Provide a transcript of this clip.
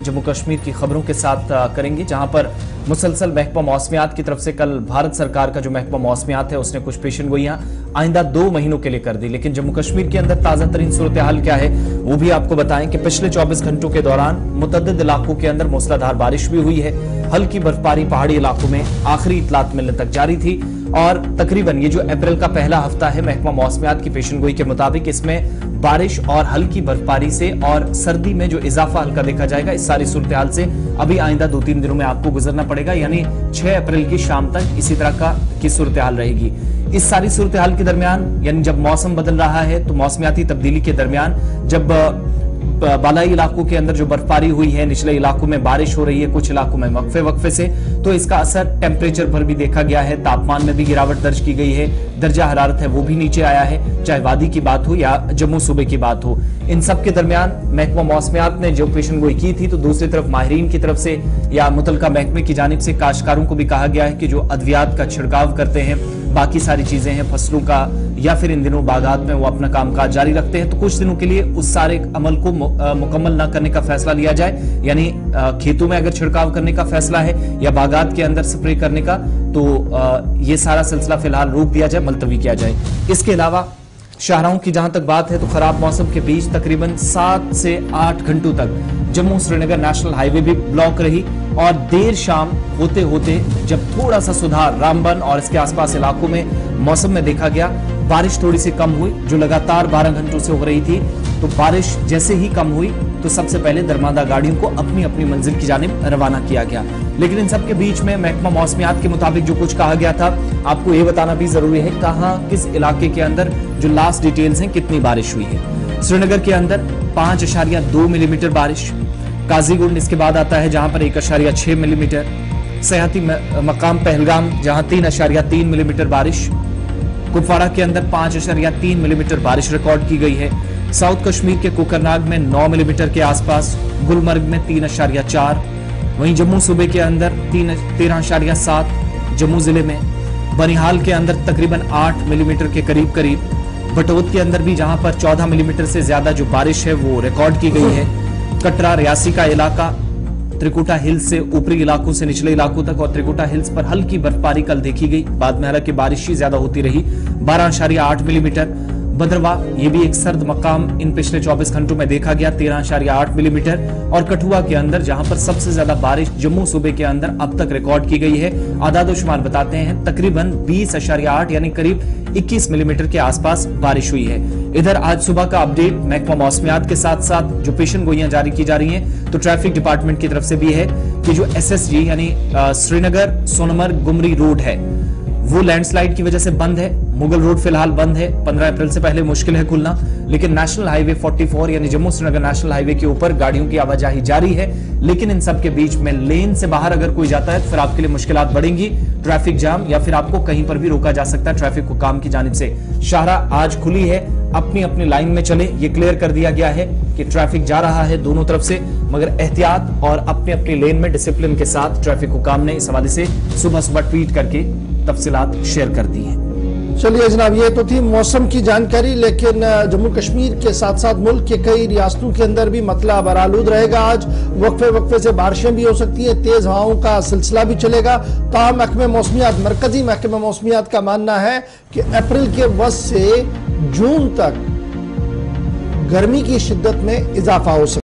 जम्मू कश्मीर की खबरों के साथ करेंगे, जहां पर मुसलसल महकमा मौसमियात की तरफ से कल भारत सरकार का जो महकमा मौसमियात है उसने कुछ पेशन गोइयां आइंदा 2 महीनों के लिए कर दी। लेकिन जम्मू कश्मीर के अंदर ताजा तरीन सूरत हाल क्या है वो भी आपको बताएं कि पिछले 24 घंटों के दौरान मुतअद्दिद इलाकों के अंदर मूसलाधार बारिश भी हुई है। हल्की बर्फबारी पहाड़ी इलाकों में आखिरी इतलात मिलने तक जारी थी और तकरीबन ये जो अप्रैल का पहला हफ्ता है महकमा मौसमियात की पेशनगोई के मुताबिक इसमें बारिश और हल्की बर्फबारी से और सर्दी में जो इजाफा हल्का देखा जाएगा, इस सारी सूरत हाल से अभी आइंदा 2-3 दिनों में आपको गुजरना पड़ेगा। यानी 6 अप्रैल की शाम तक इसी तरह की सूरत हाल रहेगी। इस सारी सूरत हाल के दरमियान यानी जब मौसम बदल रहा है तो मौसमियाती तब्दीली के दरमियान जब बालाई इलाकों के अंदर जो बर्फबारी हुई है, निचले इलाकों में बारिश हो रही है, कुछ इलाकों में वक्फे से, तो इसका असर टेम्परेचर पर भी देखा गया है। तापमान में भी गिरावट दर्ज की गई है, दर्जा हरारत है वो भी नीचे आया है, चाहे वादी की बात हो या जम्मू सूबे की बात हो। इन सब के दरमियान महकमा मौसमियात ने जो पेशनगोई की थी तो दूसरी तरफ माहिरीन की तरफ से या मुतलका महकमे की जानिब से काश्तकारों को भी कहा गया है कि जो अद्वियात का छिड़काव करते हैं, बाकी सारी चीजें हैं फसलों का, या फिर इन दिनों बागात में वो अपना कामकाज जारी रखते हैं, तो कुछ दिनों के लिए उस सारे अमल को मुकम्मल न करने का फैसला लिया जाए। यानी खेतों में अगर छिड़काव करने का फैसला है या बागात के अंदर स्प्रे करने का, तो ये सारा सिलसिला फिलहाल रोक दिया जाए, मुलतवी किया जाए। इसके अलावा शाहराहों की जहां तक बात है तो खराब मौसम के बीच तकरीबन 7 से 8 घंटों तक जम्मू श्रीनगर नेशनल हाईवे भी ब्लॉक रही और देर शाम होते होते जब थोड़ा सा सुधार रामबन और इसके आसपास इलाकों में मौसम में देखा गया, बारिश थोड़ी सी कम हुई जो लगातार 12 घंटों से हो रही थी। तो बारिश जैसे ही कम हुई तो सबसे पहले दरमादा गाड़ियों को अपनी अपनी मंजिल की जानिब रवाना किया गया। लेकिन इन सब के बीच में महकमा मौसमियात के मुताबिक जो कुछ कहा गया था, आपको ये बताना भी जरूरी है कहां किस इलाके के अंदर जो लास्ट डिटेल्स हैं कितनी बारिश हुई है। श्रीनगर के अंदर 5.2 मिलीमीटर बारिश, काजीगुंड इसके बाद आता है जहां पर 1.6 मिलीमीटर, सयाहती मकाम पहलगाम जहां 3.3 मिलीमीटर बारिश, कुपवाड़ा के अंदर 5.3 मिलीमीटर बारिश रिकॉर्ड की गई है। साउथ कश्मीर के कोकरनाग में 9 मिलीमीटर के आसपास, गुलमर्ग में 3.4, वहीं जम्मू सूबे के अंदर 13.7, जम्मू जिले में बनिहाल के अंदर तकरीबन 8 मिलीमीटर के करीब, बटोत के अंदर भी जहां पर 14 मिलीमीटर से ज्यादा जो बारिश है वो रिकॉर्ड की गई है। कटरा रियासी का इलाका, त्रिकुटा हिल्स से ऊपरी इलाकों से निचले इलाकों तक और त्रिकुटा हिल्स पर हल्की बर्फबारी कल देखी गई, बाद में हालांकि बारिश ही ज्यादा होती रही, 12.8 मिलीमीटर। भद्रवा ये भी एक सर्द मकाम इन पिछले 24 घंटों में देखा गया, 13.8 मिलीमीटर। और कठुआ के अंदर जहां पर सबसे ज्यादा बारिश जम्मू सूबे के अंदर अब तक रिकॉर्ड की गई है, आदाद शुमार बताते हैं तकरीबन 20.8 यानी करीब 21 मिलीमीटर के आसपास बारिश हुई है। इधर आज सुबह का अपडेट महकमा मौसमियात के साथ साथ जो पेशन गोइयां जारी की जा रही हैं तो ट्रैफिक डिपार्टमेंट की तरफ से भी है कि जो SSG यानी श्रीनगर सोनमर्ग गुमरी रोड है वो लैंडस्लाइड की वजह से बंद है। मुगल रोड फिलहाल बंद है, 15 अप्रैल से पहले मुश्किल है खुलना, लेकिन नेशनल हाईवे 44 यानी जम्मू श्रीनगर नेशनल हाईवे के ऊपर गाड़ियों की आवाजाही जारी है। लेकिन इन सब के बीच में लेन से बाहर अगर कोई जाता है तो फिर आपके लिए मुश्किलात बढ़ेंगी, ट्रैफिक जाम या फिर आपको कहीं पर भी रोका जा सकता है ट्रैफिक को काम की जानिब से। शाहराह आज खुली है, अपनी अपनी लाइन में चले, ये क्लियर कर दिया गया है कि ट्रैफिक जा रहा है दोनों तरफ से, मगर एहतियात और अपनी अपनी लेन में डिसिप्लिन के साथ ट्रैफिक को काम ने इस हवाले से सुबह ट्वीट करके तफसीलात शेयर कर दी है। चलिए जनाब, ये तो थी मौसम की जानकारी, लेकिन जम्मू कश्मीर के साथ साथ मुल्क के कई रियासतों के अंदर भी मतला बरालूद रहेगा। आज वक्फे से बारिशें भी हो सकती हैं, तेज हवाओं का सिलसिला भी चलेगा। ताहम महकमे मौसमियात, मरकजी महकमे मौसमियात का मानना है कि अप्रैल के वस्त से जून तक गर्मी की शिद्दत में इजाफा हो सकता है।